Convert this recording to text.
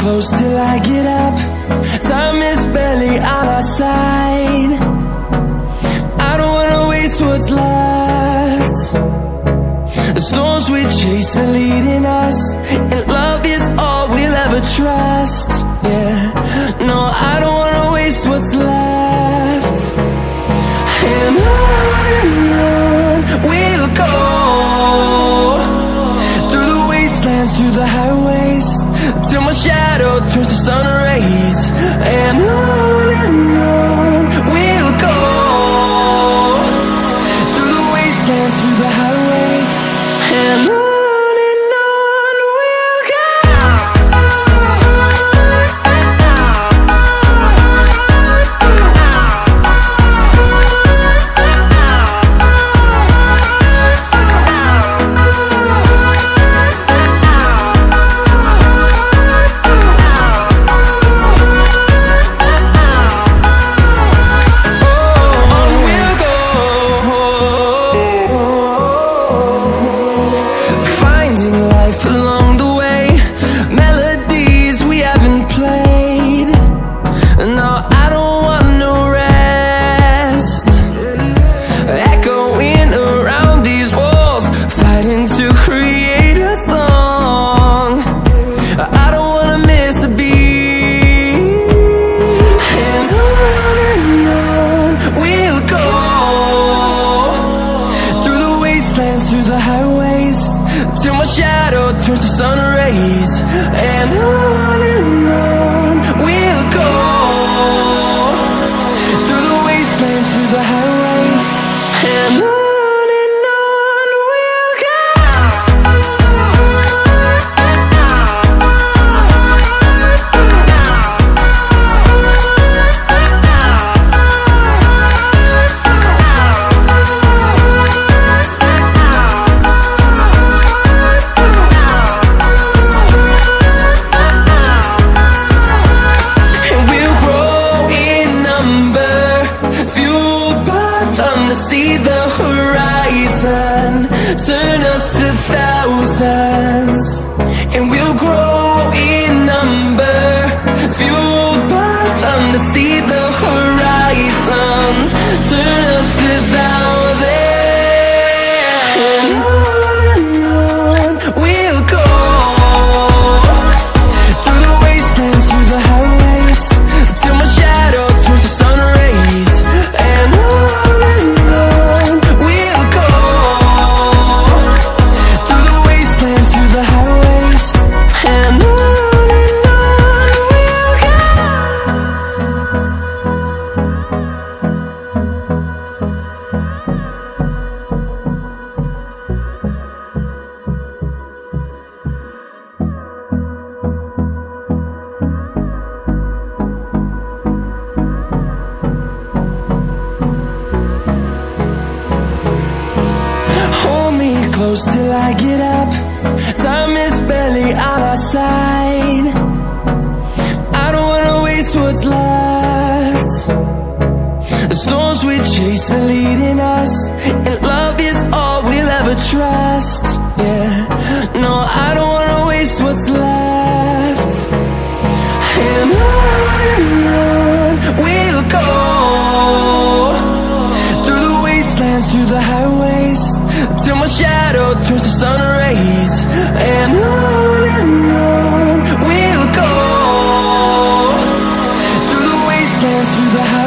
close till I get up. Time is barely on our side. I don't wanna waste what's left. The storms we chase are leading us, and love is all we'll ever trust. Yeah, no, I don't wanna waste what's left. And on we'll go, through the wastelands, through the highways, till my shadow turns to sun rays. And on we'll go, through the wastelands, through the highways, and on we'll go. Through the highways, till my shadow turns to sun rays. And on we'll go, through the wastelands, through the highways, and on we'll go. See the horizon, turn us to thousands, and we'll grow in number, fueled by them to see the horizon, turn us to thousands. And on we'll go, through the wastelands, through the highways, till my shadow turns to sun rays. And close till I get up. Time is barely on our side. I don't wanna waste what's left. The storms we chase are leading us, and love is all we'll ever trust. Yeah, no, I don't wanna waste what's left. And on we'll go, through the wastelands, through the highways, till my shadow turns to sun rays. And on we'll go, through the wastelands, through the highways.